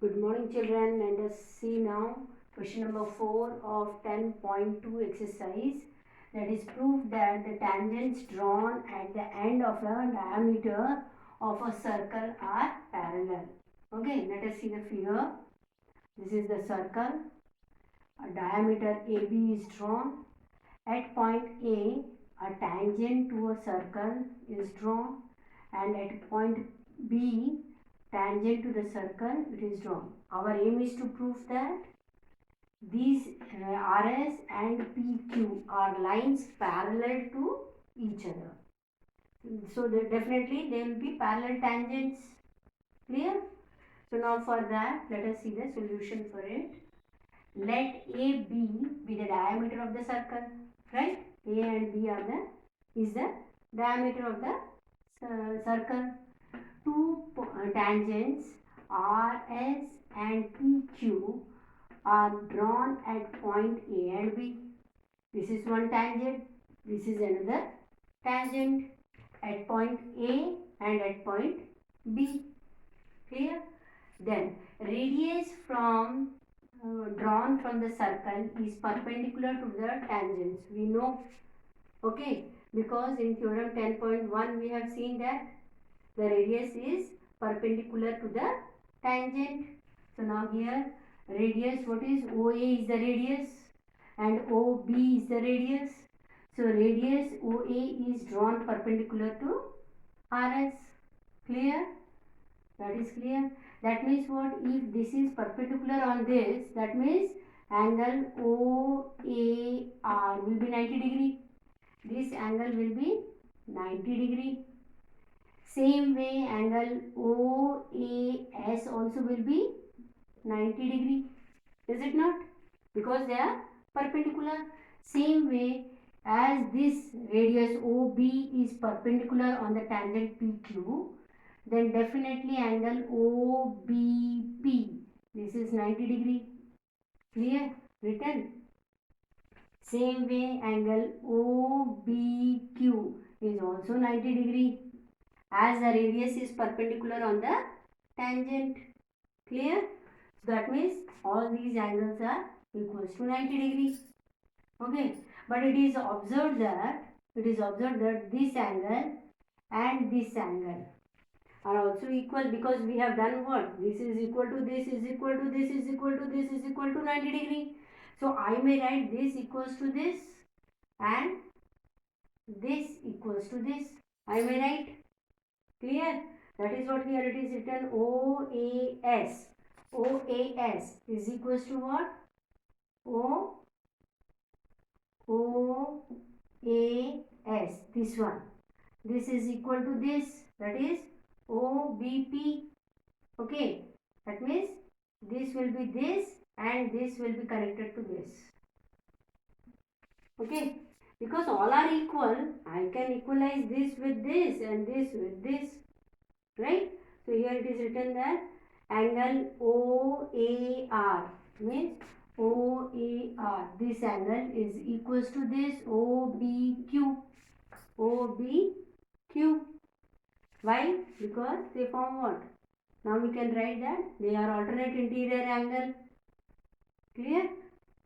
Good morning, children, and let's see now question number 4 of 10.2 exercise. That is proof that the tangents drawn at the end of a diameter of a circle are parallel. Okay, let us see the figure. This is the circle. A diameter AB is drawn. At point A, a tangent to a circle is drawn, and at point B, tangent to the circle it is drawn. Our aim is to prove that these RS and PQ are lines parallel to each other. So definitely they will be parallel tangents. Clear? So now for that, let us see the solution for it. Let AB be the diameter of the circle, right? A and B are is the diameter of the circle. Two tangents RS and PQ are drawn at point A and B. This is one tangent. This is another tangent at point A and at point B. Clear? Then radius from drawn from the circle is perpendicular to the tangents. We know, okay, because in theorem 10.1 we have seen that the radius is perpendicular to the tangent. So now here radius, what is OA is the radius and OB is the radius. So radius OA is drawn perpendicular to RS. Clear? That is clear. That means what? If this is perpendicular on this, that means angle OAR will be 90 degree. This angle will be 90 degree. Same way angle OAS also will be 90 degree. Is it not? Because they are perpendicular. Same way as this radius OB is perpendicular on the tangent PQ, then definitely angle OBP, this is 90 degree. Clear? Written. Same way angle OBQ is also 90 degree as the radius is perpendicular on the tangent. Clear? So that means all these angles are equals to 90 degree. Okay, but it is observed that this angle and this angle are also equal, because we have done what? This is equal to this is equal to this is equal to this is equal to 90 degree. So I may write this equals to this and this equals to this. I may write. Clear? That is what here it is written OAS. OAS is equals to what? OAS. This one. This is equal to this. That is OBP. Okay. That means this will be this and this will be connected to this. Okay. Because all are equal, I can equalize this with this and this with this. Right? So here it is written that angle OAR means OAR. This angle is equals to this OBQ. OBQ. Why? Because they form what? Now we can write that they are alternate interior angle. Clear?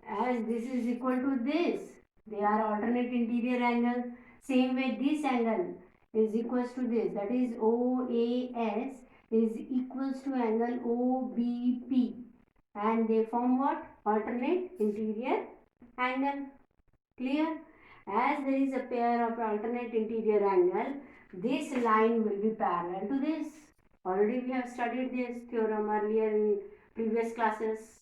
As this is equal to this, they are alternate interior angle. Same way this angle is equals to this, that is OAS is equals to angle OBP, and they form what? Alternate interior angle. Clear? As there is a pair of alternate interior angle, this line will be parallel to this. Already we have studied this theorem earlier in previous classes.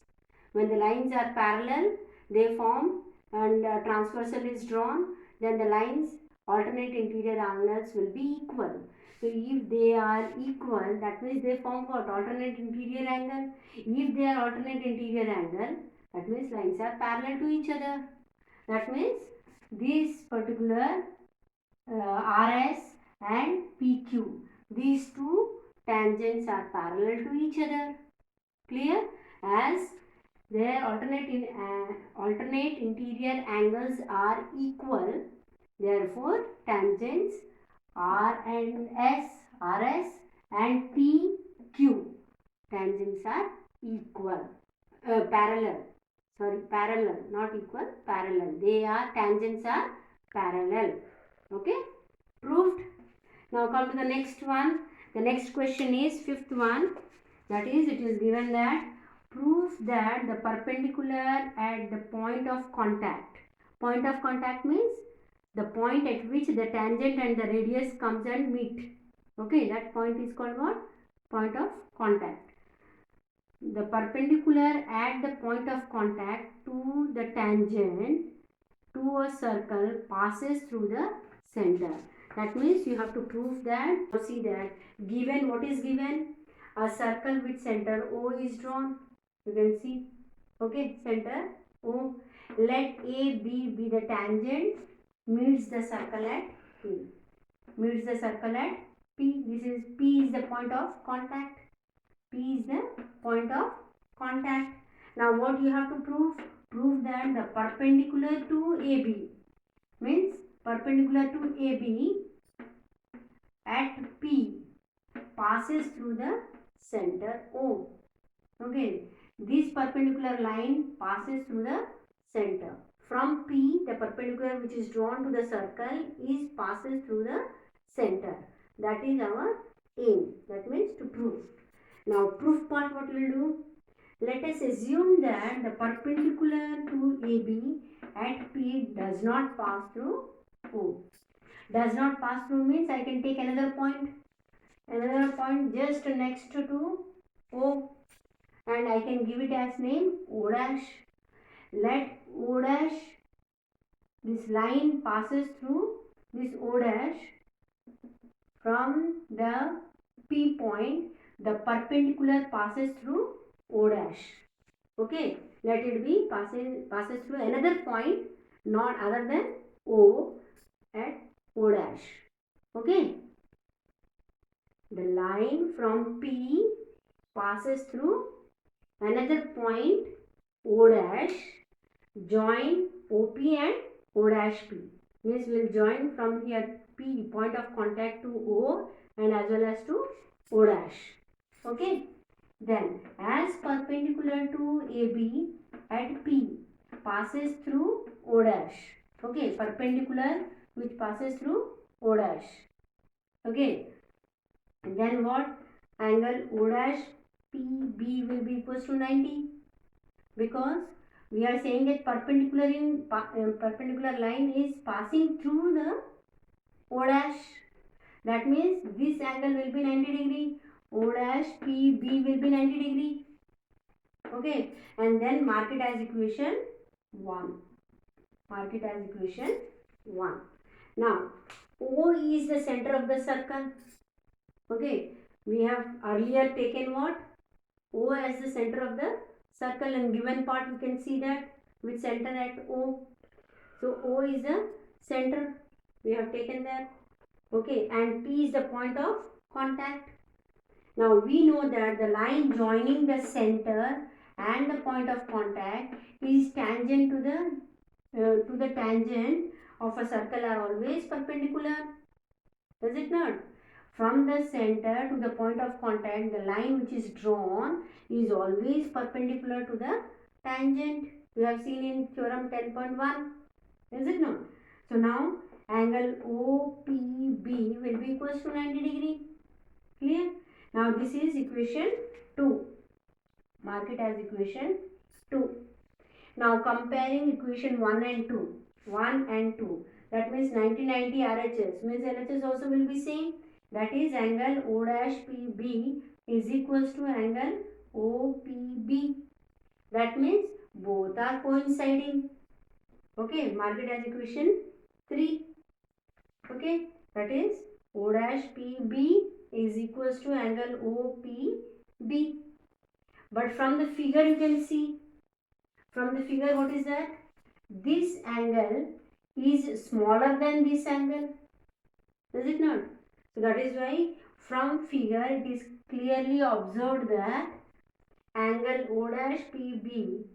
When the lines are parallel, they form and transversal is drawn, then the lines alternate interior angles will be equal. So if they are equal, that means they form what? Alternate interior angle. If they are alternate interior angle, that means lines are parallel to each other. That means this particular RS and PQ, these two tangents are parallel to each other. Clear? As their alternate interior angles are equal, therefore tangents R and S, RS and PQ, tangents are equal, parallel. Sorry, parallel, not equal, parallel. They are, tangents are parallel. Okay, proved. Now come to the next one. The next question is fifth one. That is, it is given that prove that the perpendicular at the point of contact. Point of contact means the point at which the tangent and the radius comes and meet. Okay, that point is called what? Point of contact. The perpendicular at the point of contact to the tangent to a circle passes through the center. That means you have to prove that. See that given, what is given? A circle with center O is drawn. You can see. Okay, center O. Let AB be the tangent meets the circle at P. Meets the circle at P. This is P is the point of contact. P is the point of contact. Now what you have to prove? Prove that the perpendicular to AB means perpendicular to AB at P passes through the center O. Okay, this perpendicular line passes through the center. From P, the perpendicular which is drawn to the circle is passes through the center. That is our aim. That means to prove. Now proof part, what we will do? Let us assume that the perpendicular to AB at P does not pass through O. Does not pass through means I can take another point just next to O, and I can give it as name O dash. Let O dash, this line passes through this O dash. From the P point, the perpendicular passes through O dash. Okay, let it be passes through another point not other than O at O dash. Okay, the line from P passes through another point O dash, join OP and O dash P. Means we will join from here P, point of contact, to O and as well as to O dash. Okay, then as perpendicular to AB at P passes through O dash. Okay, perpendicular which passes through O dash. Okay, and then what? Angle O dash PB will be equals to 90, because we are saying that perpendicular line is passing through the O dash. That means this angle will be 90 degree. O dash PB will be 90 degree. Okay, and then mark it as equation 1. Mark it as equation 1. Now, O is the center of the circle. Okay, we have earlier taken what? O as the center of the circle, and given part we can see that with center at O. So O is the center. We have taken that. Okay, and P is the point of contact. Now we know that the line joining the center and the point of contact is tangent to the tangent of a circle are always perpendicular. Does it not? From the center to the point of contact, the line which is drawn is always perpendicular to the tangent. We have seen in theorem 10.1. Is it not? So now angle OPB will be equals to 90 degree. Clear? Now this is equation 2. Mark it as equation 2. Now comparing equation 1 and 2. 1 and 2. That means 90 RHS. Means LHS also will be same. That is angle O dash PB is equals to angle OPB. That means both are coinciding. Okay, mark it as equation 3. Okay, that is O dash PB is equals to angle OPB. But from the figure you can see, from the figure what is that? This angle is smaller than this angle. Does it not? So that is why from figure it is clearly observed that angle O dash PB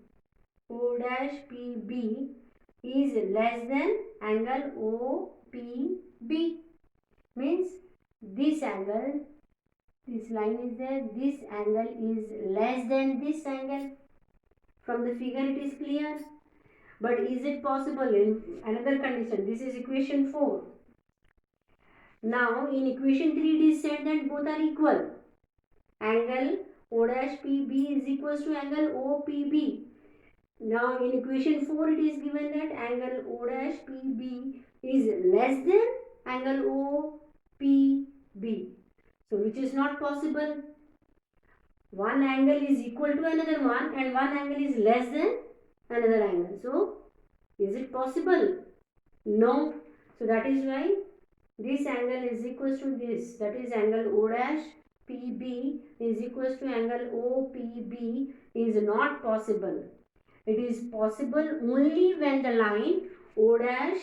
is less than angle OPB. Means this angle this line is there, this angle is less than this angle. From the figure it is clear. But is it possible in another condition? This is equation 4. Now in equation 3 it is said that both are equal. Angle O dash PB is equals to angle OPB. Now in equation 4 it is given that angle O dash PB is less than angle OPB. So which is not possible. One angle is equal to another one and one angle is less than another angle. So is it possible? No. So that is why this angle is equals to this. That is angle O dash PB is equals to angle OPB is not possible. It is possible only when the line O dash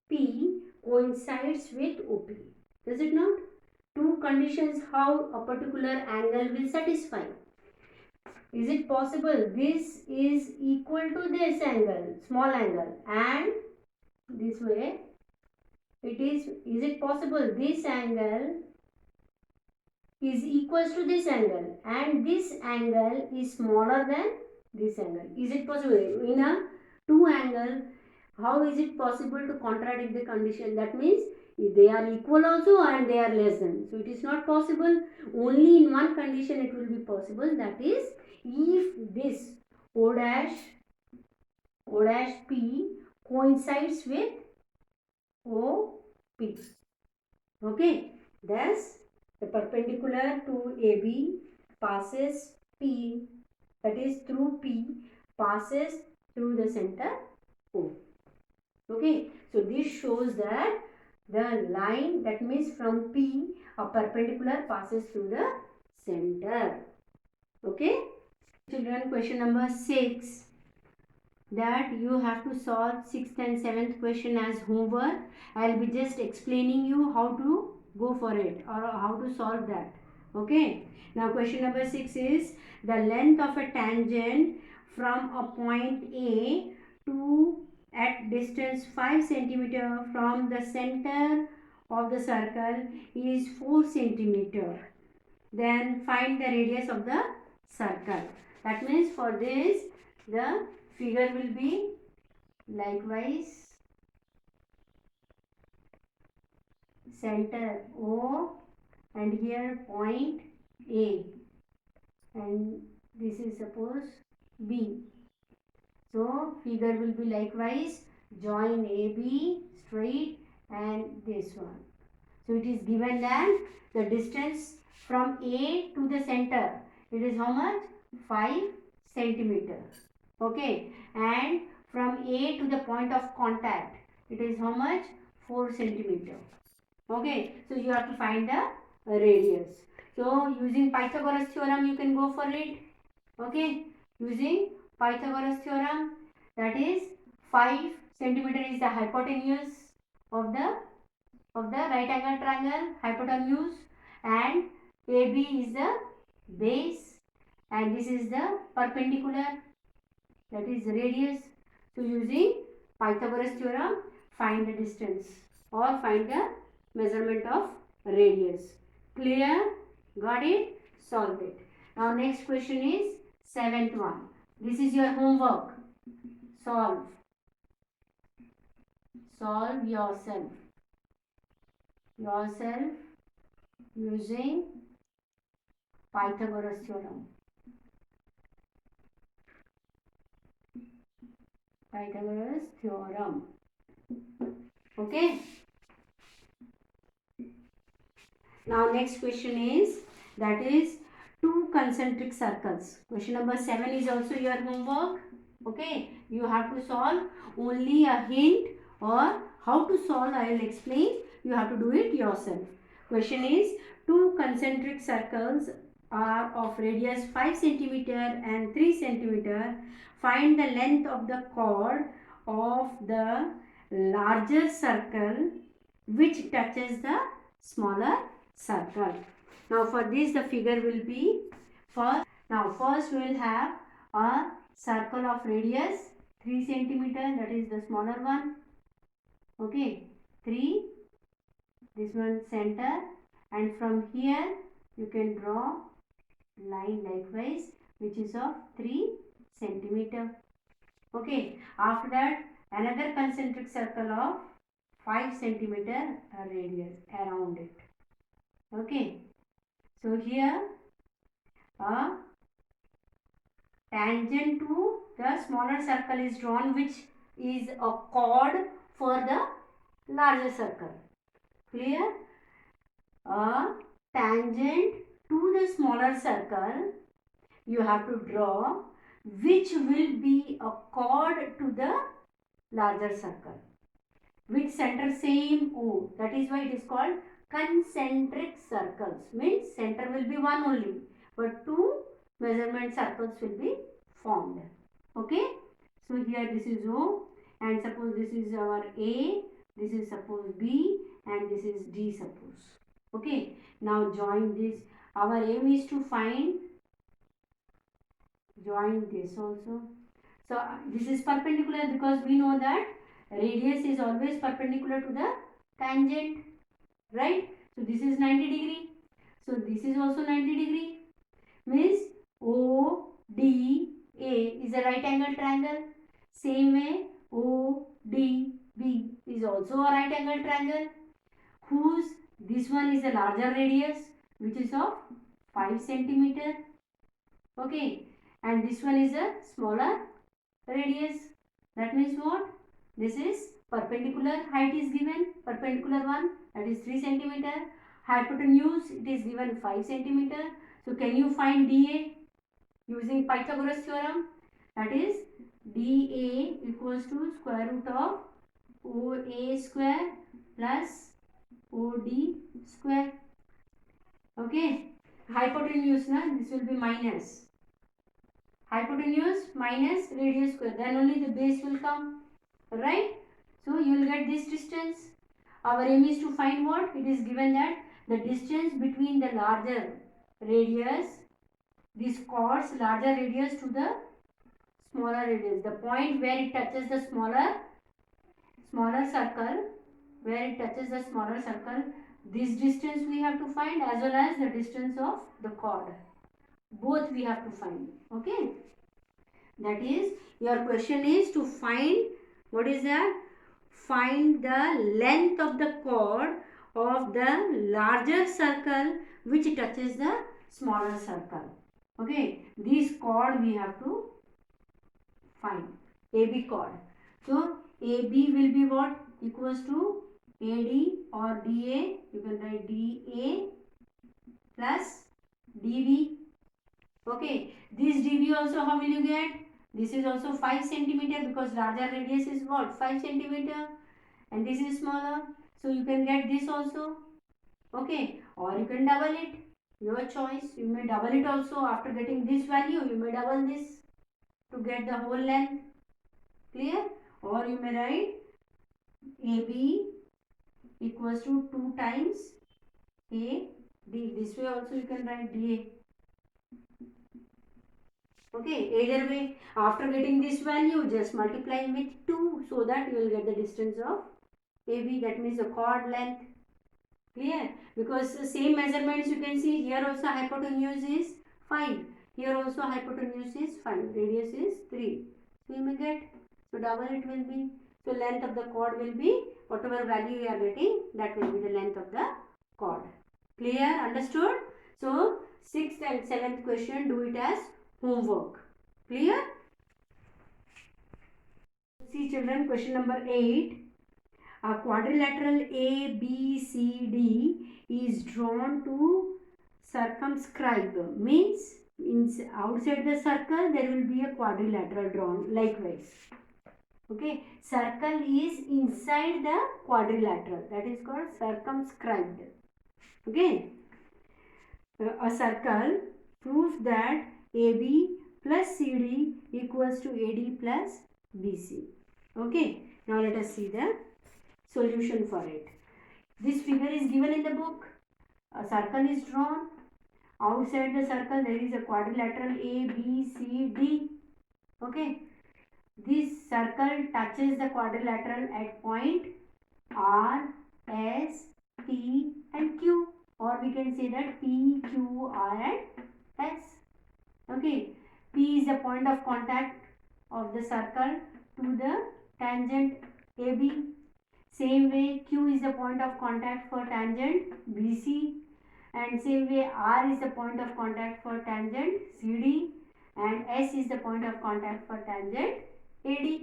P coincides with OP. Does it not? Two conditions how a particular angle will satisfy. Is it possible this is equal to this angle, small angle, and this way is it possible this angle is equals to this angle and this angle is smaller than this angle? Is it possible? In a two angle, how is it possible to contradict the condition? That means they are equal also and they are less than. So it is not possible. Only in one condition it will be possible. That is if this O dash P coincides with OP. Okay. Thus the perpendicular to AB passes P, that is through P, passes through the center O. Okay, so this shows that the line, that means from P a perpendicular passes through the center. Okay, children, question number 6, that you have to solve 6th and 7th question as homework. I will be just explaining you how to go for it or how to solve that. Okay, now question number 6 is the length of a tangent from a point A to at distance 5 cm from the center of the circle is 4 cm. Then find the radius of the circle. That means for this the figure will be likewise center O and here point A and this is suppose B. So figure will be likewise join AB straight and this one. So it is given that the distance from A to the center, it is how much? 5 centimeter. Okay, and from A to the point of contact, it is how much? 4 centimeter. Okay, so you have to find the radius. So using Pythagoras theorem you can go for it. Okay, using Pythagoras theorem, that is 5 centimeter is the hypotenuse of the right angle triangle, hypotenuse, and AB is the base and this is the perpendicular, that is radius. So using Pythagoras theorem, find the distance or find the measurement of radius. Clear? Got it? Solve it. Now next question is 7th one. This is your homework. Solve yourself using Pythagoras theorem. Okay. Now next question is, that is two concentric circles. Question number 7 is also your homework. Okay, you have to solve. Only a hint or how to solve I will explain. You have to do it yourself. Question is, two concentric circles are of radius 5 cm and 3 cm. Find the length of the chord of the larger circle which touches the smaller circle. Now for this the figure will be first we will have a circle of radius 3 cm, that is the smaller one. Okay, 3, this one center, and from here you can draw line likewise which is of 3 centimeter. Okay, after that another concentric circle of 5 centimeter radius around it. Okay, so here a tangent to the smaller circle is drawn which is a chord for the larger circle. Clear? A tangent to the smaller circle you have to draw which will be a chord to the larger circle with center same O. That is why it is called concentric circles. Means center will be one only but two measurement circles will be formed. Okay. So here this is O and suppose this is our A, this is suppose B and this is D suppose. Okay. Now join this. Our aim is to find, join this also. So this is perpendicular because we know that radius is always perpendicular to the tangent, right? So this is 90 degree. So this is also 90 degree. Means ODA is a right angle triangle. Same way ODB is also a right angle triangle whose this one is a larger radius which is of 5 centimeter. Okay, and this one is a smaller radius. That means what? This is perpendicular height is given, perpendicular one that is 3 centimeter. Hypotenuse it is given 5 centimeter. So can you find dA using Pythagoras theorem? That is dA equals to square root of OA square plus OD square. Okay, hypotenuse na this will be minus. Hypotenuse minus radius square, then only the base will come, right? So you will get this distance. Our aim is to find what? It is given that the distance between the larger radius, this chords larger radius to the smaller radius, the point where it touches the smaller circle, where it touches the smaller circle, this distance we have to find as well as the distance of the chord. Both we have to find. Okay. That is, your question is to find, what is that? Find the length of the chord of the larger circle which touches the smaller circle. Okay, this chord we have to find, AB chord. So, AB will be what? Equals to AD or DA, you can write DA plus DB. Okay, this DB also how will you get? This is also 5 centimeter because larger radius is what? 5 centimeter and this is smaller. So you can get this also. Okay, or you can double it. Your choice. You may double it also. After getting this value, you may double this to get the whole length. Clear? Or you may write AB equals to 2 times AD. This way also you can write DA. Okay, either way, after getting this value, just multiply with 2 so that you will get the distance of AB, that means the chord length. Clear? Because the same measurements you can see here also hypotenuse is 5. Here also hypotenuse is 5. Radius is 3. So you may get, so double it will be. So length of the chord will be, whatever value you are getting, that will be the length of the chord. Clear? Understood? So 6th and 7th question, do it as homework. Clear? See children, question number 8. A quadrilateral ABCD is drawn to circumscribe. Means outside the circle there will be a quadrilateral drawn likewise. Okay, circle is inside the quadrilateral, that is called circumscribed. Okay, a circle proves that AB plus CD equals to AD plus BC. Okay, now let us see the solution for it. This figure is given in the book. A circle is drawn. Outside the circle there is a quadrilateral A, B, C, D. Okay. This circle touches the quadrilateral at point R, S, T and Q. or we can say that P, Q, R and S. Okay, P is the point of contact of the circle to the tangent AB. Same way Q is the point of contact for tangent BC, and same way R is the point of contact for tangent CD, and S is the point of contact for tangent AD.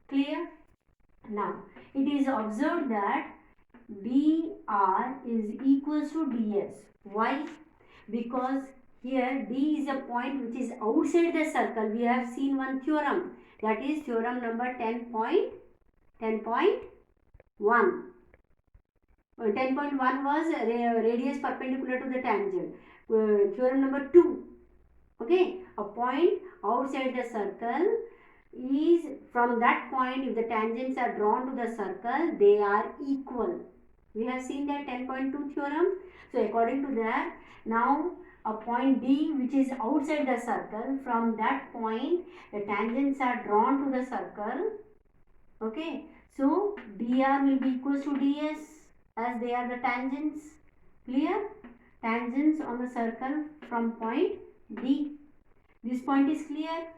Clear? Now it is observed that dr is equals to ds. Why? Because here D is a point which is outside the circle. We have seen one theorem, that is theorem number 10.1. 10.1 was radius perpendicular to the tangent. Theorem number 2. Okay, a point outside the circle is, from that point, if the tangents are drawn to the circle, they are equal. We have seen that 10.2 theorem. So according to that, now a point D which is outside the circle, from that point the tangents are drawn to the circle. Okay, so dr will be equals to ds, as they are the tangents. Clear? Tangents on the circle from point D. This point is clear.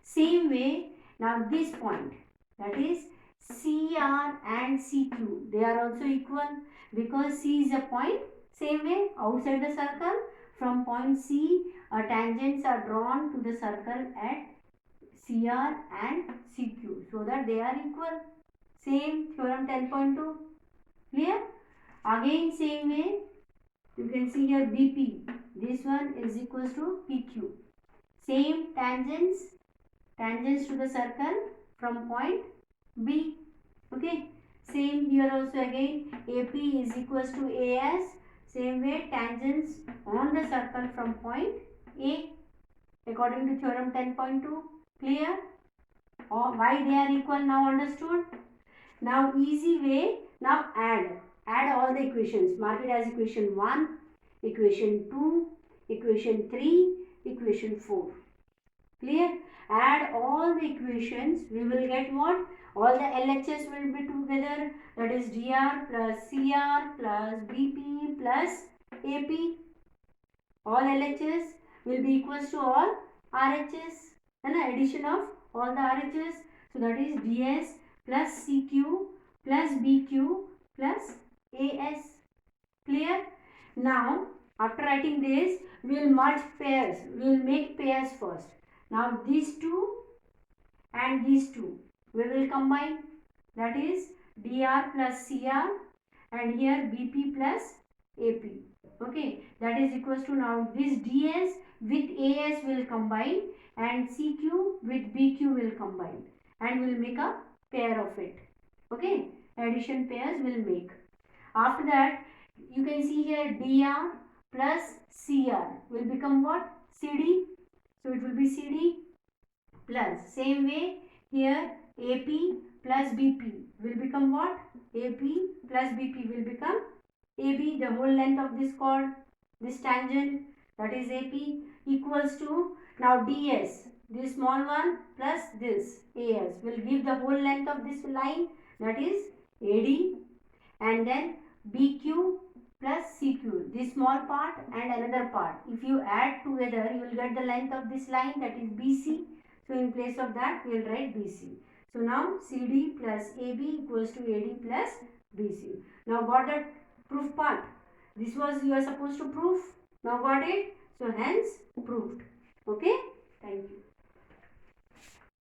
Same way, now this point, that is CR and CQ, they are also equal, because C is a point. Same way, outside the circle, from point C, tangents are drawn to the circle at CR and CQ, so that they are equal. Same theorem 10.2. Clear? Again same way, you can see here BP, this one is equals to PQ. Same tangents to the circle from point B. Okay, same here also again, AP is equals to AS. Same way, tangents on the circle from point A according to theorem 10.2. Clear? Or why they are equal now understood? Now easy way, now add all the equations. Mark it as equation 1, equation 2, equation 3, equation 4. Clear? Add all the equations, we will get what? All the LHS will be together, that is dr plus cr plus bp plus ap. All LHS will be equals to all RHS, and the addition of all the RHS. So that is ds plus cq plus bq plus as. Clear? Now after writing this, we will merge pairs, we will make pairs first. Now these two and these two we will combine, that is dr plus cr, and here bp plus ap. Okay, that is equals to, now this ds with as will combine and cq with bq will combine, and will make a pair of it. Okay, addition pairs will make. After that, you can see here dr plus cr will become what? cd. So it will be CD plus, same way here AP plus BP will become what? AP plus BP will become AB, the whole length of this chord, this tangent, that is AP, equals to, now DS, this small one plus this AS will give the whole length of this line, that is AD, and then BQ plus CQ, this small part and another part. If you add together, you will get the length of this line, that is BC. So in place of that, we will write BC. So now CD plus AB equals to AD plus BC. Now got that proof part. This was you are supposed to prove. Now got it. So hence proved. Okay. Thank you.